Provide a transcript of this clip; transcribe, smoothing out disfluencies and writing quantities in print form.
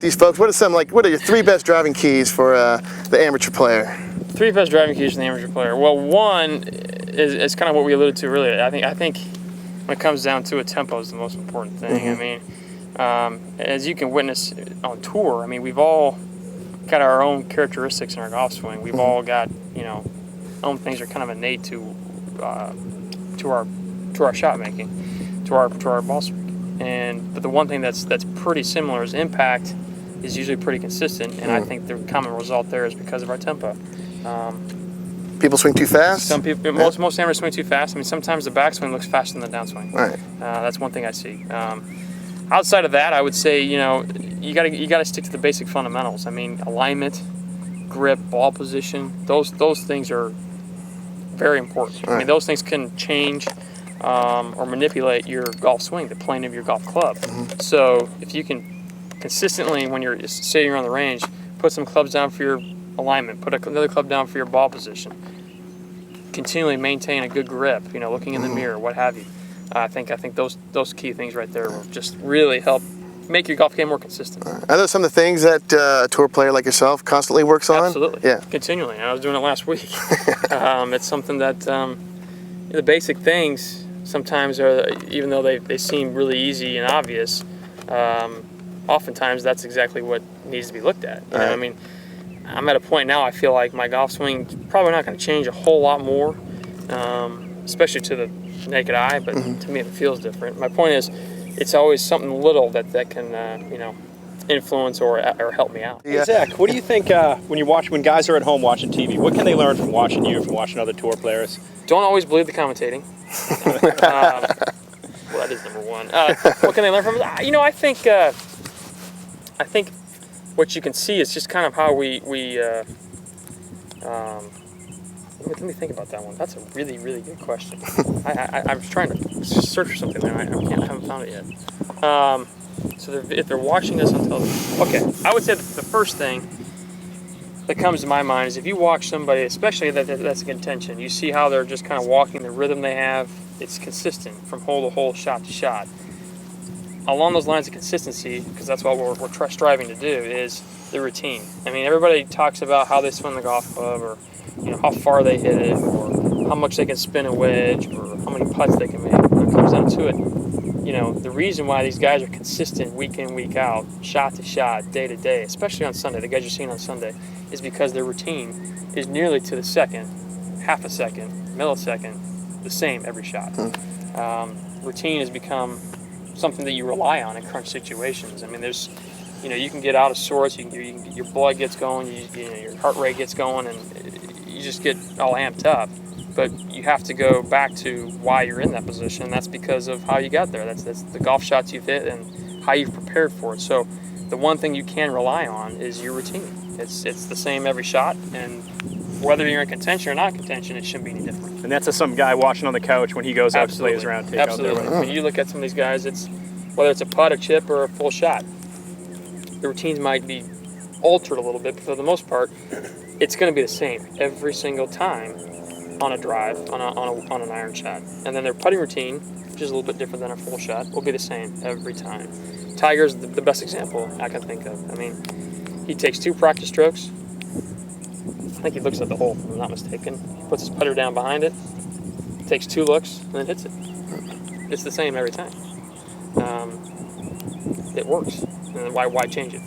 these folks, what are your 3 best driving keys for the amateur player? 3 best driving keys for the amateur player. Well, one is kind of what we alluded to earlier. I think when it comes down to it, tempo is the most important thing. Mm-hmm. I mean, as you can witness on tour, I mean, we've all got our own characteristics in our golf swing. We've all got, own things are kind of innate to our shot making, to our ball swing. But the one thing that's pretty similar is impact is usually pretty consistent, and I think the common result there is because of our tempo. People swing too fast? Some people, most amateurs swing too fast. I mean, sometimes the backswing looks faster than the downswing. Right. That's one thing I see. Outside of that, I would say, you gotta stick to the basic fundamentals. I mean, alignment, grip, ball position, those things are very important. Right. I mean, those things can change or manipulate your golf swing, the plane of your golf club. Mm-hmm. So if you can consistently, when you're sitting on the range, put some clubs down for your alignment, put another club down for your ball position, continually maintain a good grip, looking in the mirror, what have you. I think those key things right there will just really help make your golf game more consistent. Are those some of the things that a tour player like yourself constantly works on? Absolutely. Yeah. Continually. I was doing it last week. It's something that the basic things sometimes are, even though they seem really easy and obvious, oftentimes that's exactly what needs to be looked at. You know, I mean, I'm at a point now I feel like my golf swing probably not going to change a whole lot more, especially to the naked eye, but to me it feels different. My point is, it's always something little that can influence or help me out. Hey, Zach, what do you think when guys are at home watching TV? What can they learn from watching you, from watching other tour players? Don't always believe the commentating. Well, that is number one. What can they learn from? I think what you can see is just kind of how we let me think about that one. That's a really, really good question. I'm trying to search for something there. I haven't found it yet. So if they're watching us on television, okay, I would say the first thing that comes to my mind is if you watch somebody, especially that's a contention, you see how they're just kind of walking, the rhythm they have, it's consistent from hole to hole, shot to shot. Along those lines of consistency, because that's what we're striving to do, is the routine. I mean, everybody talks about how they swing the golf club, or how far they hit it, or how much they can spin a wedge, or how many putts they can make. When it comes down to it, the reason why these guys are consistent week in, week out, shot to shot, day to day, especially on Sunday, the guys you're seeing on Sunday, is because their routine is nearly to the second, half a second, millisecond, the same every shot. Routine has become something that you rely on in crunch situations. I mean, there's, you can get out of sorts, your blood gets going, your heart rate gets going, and you just get all amped up. But you have to go back to why you're in that position, and that's because of how you got there. That's the golf shots you've hit and how you've prepared for it. So the one thing you can rely on is your routine. It's the same every shot, and whether you're in contention or not contention, it shouldn't be any different. And that's some guy watching on the couch when he goes out to play his round. Absolutely. When you look at some of these guys, it's whether it's a putt, a chip, or a full shot, the routines might be altered a little bit, but for the most part, it's going to be the same every single time on a drive, on an iron shot. And then their putting routine, which is a little bit different than a full shot, will be the same every time. Tiger's the best example I can think of. I mean, he takes 2 practice strokes. I think he looks at the hole, if I'm not mistaken. He puts his putter down behind it, takes 2 looks, and then hits it. It's the same every time. It works. And why change it?